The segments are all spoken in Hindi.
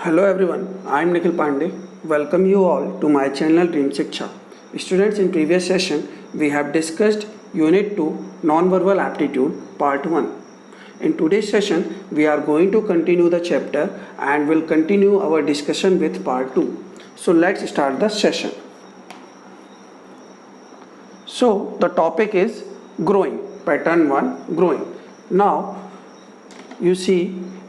Hello everyone, I am Nikhil Pandey. Welcome you all to my channel Dream Shiksha. Students, in previous session we have discussed Unit 2 Non-Verbal Aptitude Part 1. In today's session we are going to continue the chapter and will continue our discussion with Part 2. So let's start the session. So the topic is growing, pattern 1 growing. Now you see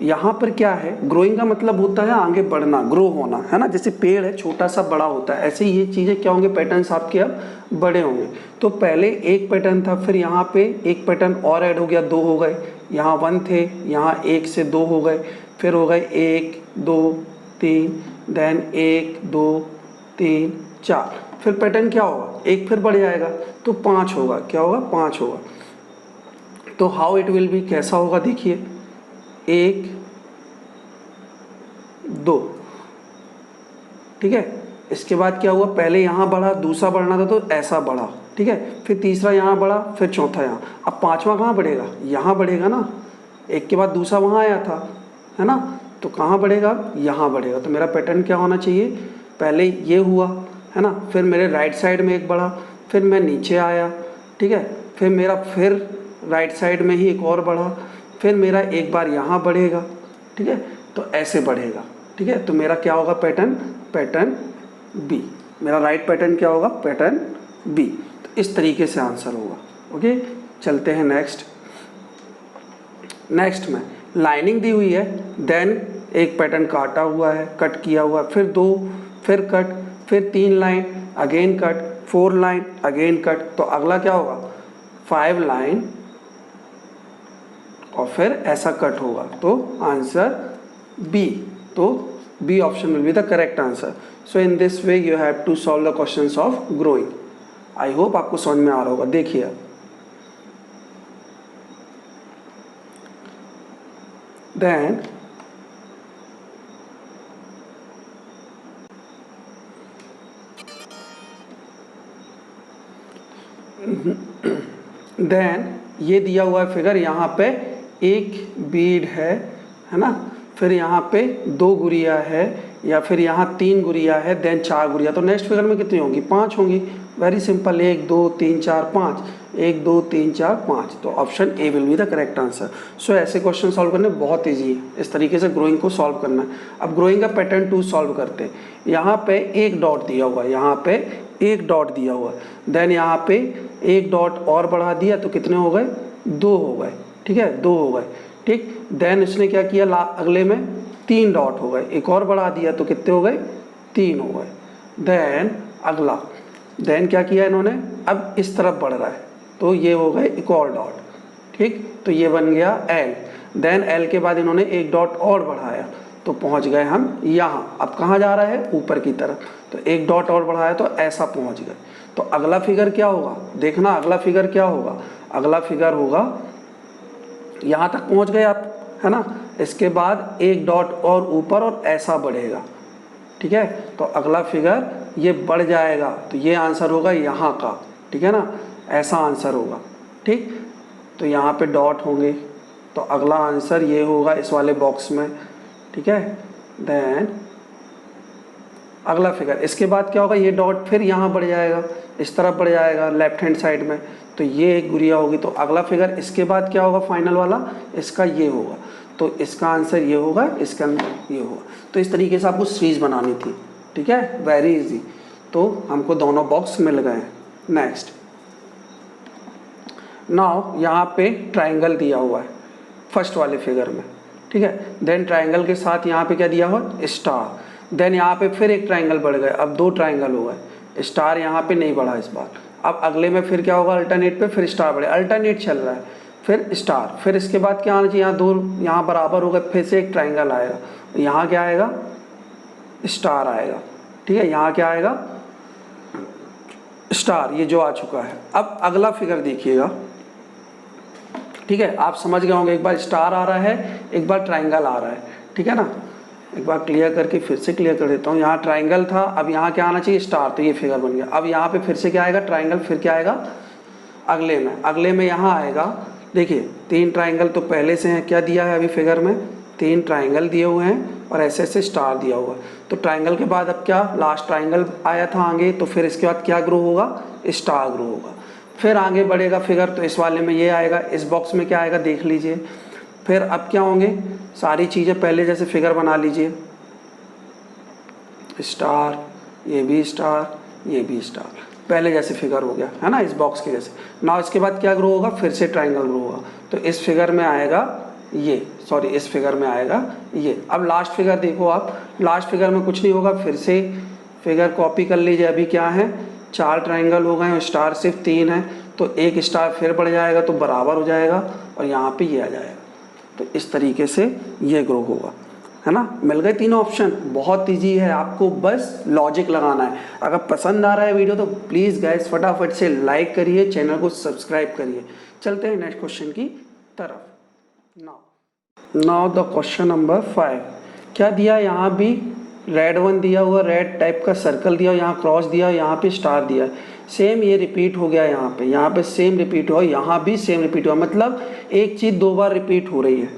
यहाँ पर क्या है, ग्रोइंग का मतलब होता है आगे बढ़ना, ग्रो होना, है ना। जैसे पेड़ है छोटा सा बड़ा होता है, ऐसे ये चीज़ें क्या होंगे, पैटर्न्स आपके अब बड़े होंगे। तो पहले एक पैटर्न था, फिर यहाँ पे एक पैटर्न और ऐड हो गया, 2 हो गए, यहाँ 1 थे, यहाँ 1 से 2 हो गए, फिर हो गए 1 2 3, देन 1 2 3 4, फिर पैटर्न क्या होगा, एक फिर बढ़ जाएगा तो 5 होगा, क्या होगा 5 होगा। तो हाउ इट विल बी, कैसा होगा देखिए, 1 2, ठीक है। इसके बाद क्या हुआ, पहले यहाँ बढ़ा, दूसरा बढ़ना था तो ऐसा बढ़ा, ठीक है, फिर तीसरा यहाँ बढ़ा, फिर चौथा यहाँ, अब पांचवा कहाँ बढ़ेगा, यहाँ बढ़ेगा ना, एक के बाद दूसरा वहाँ आया था, है ना, तो कहाँ बढ़ेगा, यहाँ बढ़ेगा। तो मेरा पैटर्न क्या होना चाहिए, पहले ये हुआ, है ना, फिर मेरे राइट साइड में एक बढ़ा, फिर मैं नीचे आया, ठीक है, फिर मेरा फिर राइट साइड में ही एक और बढ़ा, फिर मेरा एक बार यहाँ बढ़ेगा, ठीक है, तो ऐसे बढ़ेगा, ठीक है। तो मेरा क्या होगा पैटर्न, पैटर्न बी, मेरा राइट पैटर्न क्या होगा, पैटर्न बी। तो इस तरीके से आंसर होगा। ओके, चलते हैं नेक्स्ट। नेक्स्ट में लाइनिंग दी हुई है, देन एक पैटर्न काटा हुआ है, कट किया हुआ, फिर 2, फिर कट, फिर 3 line, again cut, 4 line, again cut. तो अगला क्या होगा, 5 लाइन और फिर ऐसा कट होगा, तो आंसर बी। तो B option will be the correct answer. So in this way you have to solve the questions of growing. I hope आपको समझ में आ रहा होगा। देखिए देन ये दिया हुआ है फिगर, यहाँ पे एक बीड है ना, फिर यहाँ पे 2 गुड़िया है, या फिर यहाँ 3 गुड़िया है, देन 4 गुड़िया। तो नेक्स्ट फिगर में कितनी होंगी, 5 होंगी। Very simple, 1 2 3 4 5, 1 2 3 4 5। तो option A will be the correct answer. So ऐसे क्वेश्चन सॉल्व करने बहुत ईजी है, इस तरीके से ग्रोइंग को सॉल्व करना है। अब ग्रोइंग का पैटर्न 2 सॉल्व करते हैं। यहाँ पे एक डॉट दिया हुआ है, यहाँ पे एक डॉट दिया हुआ है, देन यहाँ पे एक डॉट और बढ़ा दिया, तो कितने हो गए, 2 हो गए, ठीक है, 2 हो गए, ठीक। देन इसने क्या किया, अगले में 3 डॉट हो गए, एक और बढ़ा दिया, तो कितने हो गए, 3 हो गए। देन अगला, देन क्या किया इन्होंने, अब इस तरफ बढ़ रहा है, तो ये हो गए एक और डॉट, ठीक, तो ये बन गया L। देन L के बाद इन्होंने एक डॉट और बढ़ाया, तो पहुंच गए हम यहाँ। अब कहाँ जा रहा है, ऊपर की तरफ, तो एक डॉट और बढ़ाया तो ऐसा पहुंच गए। तो अगला फिगर क्या होगा, देखना अगला फिगर क्या होगा, अगला फिगर होगा यहाँ तक पहुँच गए आप, है ना, इसके बाद एक डॉट और ऊपर और ऐसा बढ़ेगा, ठीक है। तो अगला फिगर ये बढ़ जाएगा, तो ये आंसर होगा यहाँ का, ठीक है ना, ऐसा आंसर होगा, ठीक। तो यहाँ पे डॉट होंगे, तो अगला आंसर ये होगा इस वाले बॉक्स में, ठीक है। देन अगला फिगर, इसके बाद क्या होगा, ये डॉट फिर यहाँ बढ़ जाएगा, इस तरफ बढ़ जाएगा लेफ्ट हैंड साइड में, तो ये एक गुड़िया होगी। तो अगला फिगर इसके बाद क्या होगा, फाइनल वाला इसका ये होगा, तो इसका आंसर ये होगा, इसका आंसर ये होगा। तो इस तरीके से आपको सीरीज बनानी थी, ठीक है, वेरी इजी। तो हमको दोनों बॉक्स मिल गए हैं। नेक्स्ट, नाउ यहाँ पे ट्राइंगल दिया हुआ है फर्स्ट वाले फिगर में, ठीक है। देन ट्राइंगल के साथ यहाँ पे क्या दिया हुआ, स्टार। देन यहाँ पे फिर एक ट्राइंगल बढ़ गए, अब 2 ट्राइंगल हो गए, स्टार यहाँ पे नहीं बढ़ा इस बार। अब अगले में फिर क्या होगा, अल्टरनेट पे फिर स्टार बढ़े, अल्टरनेट चल रहा है, फिर स्टार, फिर इसके बाद क्या आना चाहिए, यहाँ 2 यहाँ बराबर हो गए, फिर से एक ट्राइंगल आएगा, यहाँ क्या आएगा, स्टार आएगा, ठीक है, यहाँ क्या आएगा, स्टार, ये जो आ चुका है। अब अगला फिगर देखिएगा, ठीक है, आप समझ गए होंगे, एक बार स्टार आ रहा है, एक बार ट्राइंगल आ रहा है, ठीक है ना। एक बार क्लियर करके फिर से क्लियर कर देता हूँ। यहाँ ट्राइंगल था, अब यहाँ क्या आना चाहिए, स्टार, तो ये फिगर बन गया। अब यहाँ पे फिर से क्या आएगा, ट्राइंगल, फिर क्या आएगा अगले में यहाँ आएगा। देखिए 3 ट्राइंगल तो पहले से हैं, क्या दिया है अभी फिगर में, 3 ट्राइंगल दिए हुए हैं, और ऐसे ऐसे स्टार दिया हुआ है। तो ट्राइंगल के बाद अब क्या, लास्ट ट्राइंगल आया था आगे, तो फिर इसके बाद क्या ग्रो होगा, स्टार ग्रो होगा। फिर आगे बढ़ेगा फिगर, तो इस वाले में ये आएगा, इस बॉक्स में क्या आएगा देख लीजिए। फिर अब क्या होंगे, सारी चीज़ें पहले जैसे फिगर बना लीजिए, स्टार, ये भी स्टार, ये भी स्टार, पहले जैसे फिगर हो गया है ना, इस बॉक्स के जैसे। ना इसके बाद क्या ग्रो होगा, फिर से ट्राइंगल ग्रो होगा। तो इस फिगर में आएगा ये, सॉरी इस फिगर में आएगा ये। अब लास्ट फिगर देखो आप, लास्ट फिगर में कुछ नहीं होगा, फिर से फिगर कॉपी कर लीजिए। अभी क्या है, 4 ट्राइंगल हो गए और स्टार सिर्फ 3 है, तो एक स्टार फिर बढ़ जाएगा तो बराबर हो जाएगा और यहाँ पे ये आ जाएगा। तो इस तरीके से ये ग्रो होगा, है ना। मिल गए तीनों ऑप्शन, बहुत ईजी है, आपको बस लॉजिक लगाना है। अगर पसंद आ रहा है वीडियो तो प्लीज़ गाइस फटाफट से लाइक करिए, चैनल को सब्सक्राइब करिए। चलते हैं नेक्स्ट क्वेश्चन की तरफ। नाउ द क्वेश्चन नंबर 5, क्या दिया, यहाँ भी रेड 1 दिया हुआ, रेड टाइप का सर्कल दिया, यहाँ क्रॉस दिया, यहाँ पे स्टार दिया। सेम ये रिपीट हो गया, यहाँ पे सेम रिपीट हुआ, यहाँ भी सेम रिपीट हुआ, मतलब एक चीज़ 2 बार रिपीट हो रही है,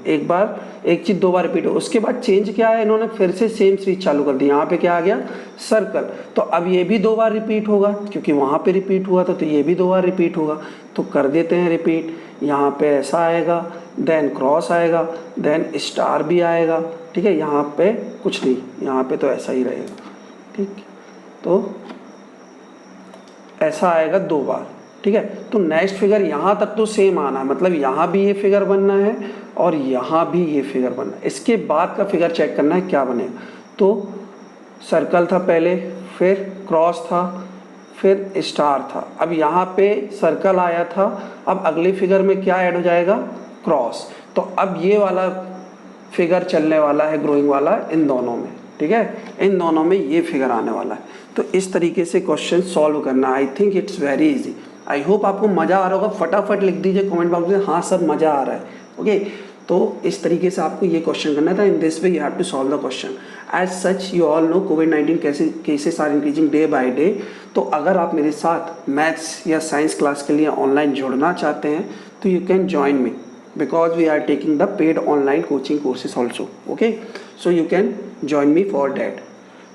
एक चीज़ 2 बार रिपीट हो। उसके बाद चेंज क्या है, इन्होंने फिर से सेम स्विच चालू कर दी, यहाँ पे क्या आ गया, सर्कल। तो अब ये भी 2 बार रिपीट होगा, क्योंकि वहाँ पे रिपीट हुआ था, तो ये भी 2 बार रिपीट होगा। तो कर देते हैं रिपीट, यहाँ पे ऐसा आएगा, देन क्रॉस आएगा, देन स्टार भी आएगा, ठीक है। यहाँ पे कुछ नहीं, यहाँ पे तो ऐसा ही रहेगा, ठीक। तो ऐसा आएगा 2 बार, ठीक है। तो नेक्स्ट फिगर यहाँ तक तो सेम आना है, मतलब यहाँ भी ये फिगर बनना है और यहाँ भी ये फिगर बनना है। इसके बाद का फिगर चेक करना है क्या बनेगा। तो सर्कल था पहले, फिर क्रॉस था, फिर स्टार था। अब यहाँ पे सर्कल आया था, अब अगले फिगर में क्या ऐड हो जाएगा, क्रॉस। तो अब ये वाला फिगर चलने वाला है, ग्रोइंग वाला, इन दोनों में, ठीक है, इन दोनों में ये फिगर आने वाला है। तो इस तरीके से क्वेश्चन सॉल्व करना, I think it's very easy. I hope आपको मज़ा आ रहा होगा। फटाफट लिख दीजिए कमेंट बॉक्स में, हाँ सर मज़ा आ रहा है, ओके। तो इस तरीके से आपको ये क्वेश्चन करना था। In this way you have to solve the question. As such you all know कोविड-19 cases are increasing day by day. तो अगर आप मेरे साथ मैथ्स या साइंस क्लास के लिए ऑनलाइन जुड़ना चाहते हैं तो you can join me, because we are taking the paid online coaching courses also, okay, so you can join me for that।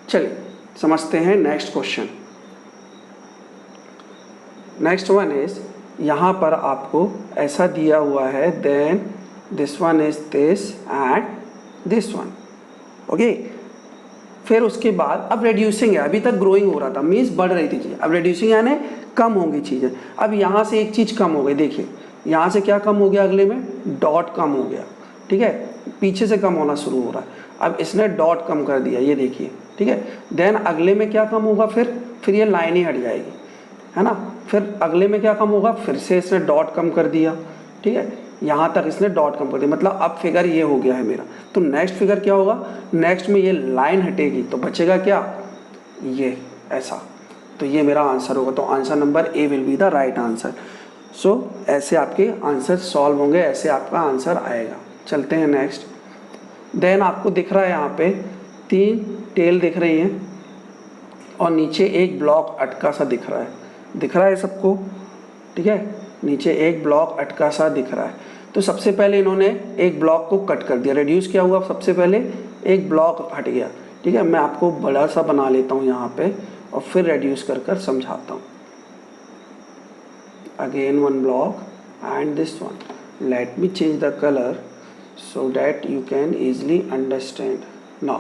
चलिए समझते हैं next question. Next one is, यहाँ पर आपको ऐसा दिया हुआ है, then this one is this and this one, okay. फिर उसके बाद अब रेड्यूसिंग है, अभी तक ग्रोइंग हो रहा था, मीन्स बढ़ रही थी चीज़, अब रेड्यूसिंग यानी कम होंगी चीज़ें। अब यहाँ से एक चीज़ कम हो गई, देखिए यहाँ से क्या कम हो गया, अगले में डॉट कम हो गया, ठीक है, पीछे से कम होना शुरू हो रहा है। अब इसने डॉट कम कर दिया, ये देखिए, ठीक है। देन अगले में क्या कम होगा, फिर ये लाइन ही हट जाएगी, है ना। फिर अगले में क्या कम होगा, फिर से इसने डॉट कम कर दिया, ठीक है, यहाँ तक इसने डॉट कम कर दिया, मतलब अब फिगर ये हो गया है मेरा। तो नेक्स्ट फिगर क्या होगा, नेक्स्ट में ये लाइन हटेगी तो बचेगा क्या, ये ऐसा। तो ये मेरा आंसर होगा। तो answer number A will be the right answer. So ऐसे आपके आंसर सॉल्व होंगे, ऐसे आपका आंसर आएगा। चलते हैं नेक्स्ट। देन आपको दिख रहा है यहाँ पे 3 टेल दिख रही हैं और नीचे एक ब्लॉक अटका सा दिख रहा है सबको, ठीक है, नीचे एक ब्लॉक अटका सा दिख रहा है। तो सबसे पहले इन्होंने एक ब्लॉक को कट कर दिया, रिड्यूस क्या हुआ, सबसे पहले एक ब्लॉक हट गया, ठीक है। मैं आपको बड़ा सा बना लेता हूँ यहाँ पे और फिर रिड्यूस कर समझाता हूँ। Again one block and this one. Let me change the color so that you can easily understand now।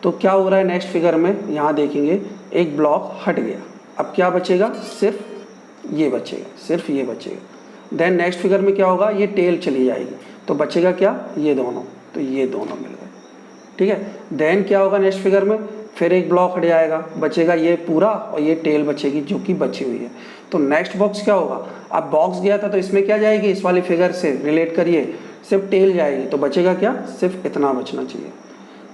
तो क्या हो रहा है नेक्स्ट फिगर में, यहाँ देखेंगे एक ब्लॉक हट गया, अब क्या बचेगा, सिर्फ ये बचेगा, देन नेक्स्ट फिगर में क्या होगा, ये टेल चली जाएगी तो बचेगा क्या, ये दोनों, तो ये दोनों मिल गए, ठीक है। देन क्या होगा नेक्स्ट फिगर में, फिर एक ब्लॉक हट जाएगा, बचेगा ये पूरा और ये टेल बचेगी जो कि बची हुई है। तो नेक्स्ट बॉक्स क्या होगा, अब बॉक्स गया था तो इसमें क्या जाएगी, इस वाली फिगर से रिलेट करिए, सिर्फ टेल जाएगी तो बचेगा क्या, सिर्फ इतना बचना चाहिए।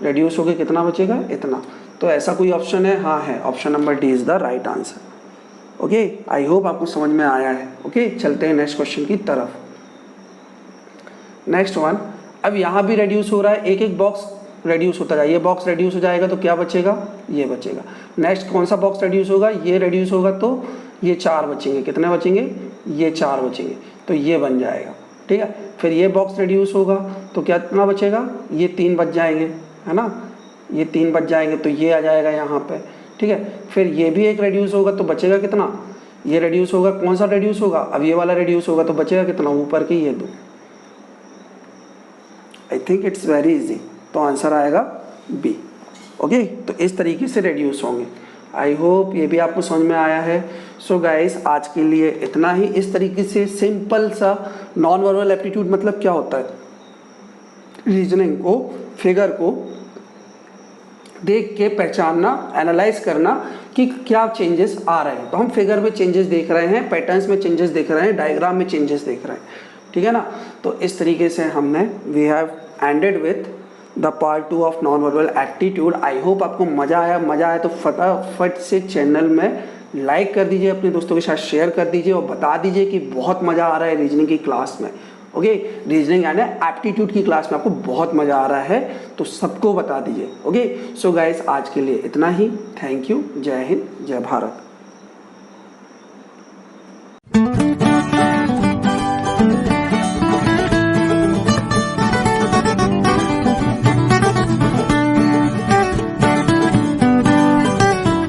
रेड्यूस हो गया, कितना बचेगा, इतना। तो ऐसा कोई ऑप्शन है, हाँ है, option number D is the right answer. Okay, I hope आपको समझ में आया है। ओके, चलते हैं नेक्स्ट क्वेश्चन की तरफ। नेक्स्ट वन, अब यहाँ भी रेड्यूस हो रहा है, एक एक बॉक्स रेड्यूस होता जाए, ये बॉक्स रेड्यूस हो जाएगा तो क्या बचेगा, ये बचेगा। नेक्स्ट कौन सा बॉक्स रेड्यूस होगा, ये रेड्यूस होगा तो ये 4 बचेंगे, कितने बचेंगे, ये 4 बचेंगे, तो ये बन जाएगा, ठीक है। फिर ये बॉक्स रेड्यूस होगा तो क्या कितना बचेगा, ये 3 बच जाएंगे, है ना। ये 3 बच जाएंगे तो ये आ जाएगा यहाँ पे, ठीक है। फिर ये भी एक रेड्यूस होगा तो बचेगा कितना, ये रेड्यूस होगा, कौन सा रेड्यूस होगा, अब ये वाला रेड्यूस होगा तो बचेगा कितना, ऊपर के ये 2। I think it's very easy, तो आंसर आएगा बी। ओके, तो इस तरीके से रेड्यूस होंगे। आई होप ये भी आपको समझ में आया है। सो गाइस, आज के लिए इतना ही। इस तरीके से सिंपल सा नॉन वर्बल एप्टीट्यूड मतलब क्या होता है, रीजनिंग को, फिगर को देख के पहचानना, एनालाइज करना कि क्या चेंजेस आ रहे हैं। तो हम फिगर में चेंजेस देख रहे हैं, पैटर्न्स में चेंजेस देख रहे हैं, डायग्राम में चेंजेस देख रहे हैं, ठीक है ना। तो इस तरीके से हमने we have ended with the part 2 of non verbal aptitude. I hope आपको मज़ा आया तो फटाफट से चैनल में लाइक कर दीजिए, अपने दोस्तों के साथ शेयर कर दीजिए और बता दीजिए कि बहुत मज़ा आ रहा है रीजनिंग की क्लास में। ओके, रीजनिंग एंड एप्टीट्यूड की क्लास में आपको बहुत मज़ा आ रहा है, तो सबको बता दीजिए। ओके, सो गाइस, आज के लिए इतना ही। Thank you. जय हिंद, जय भारत।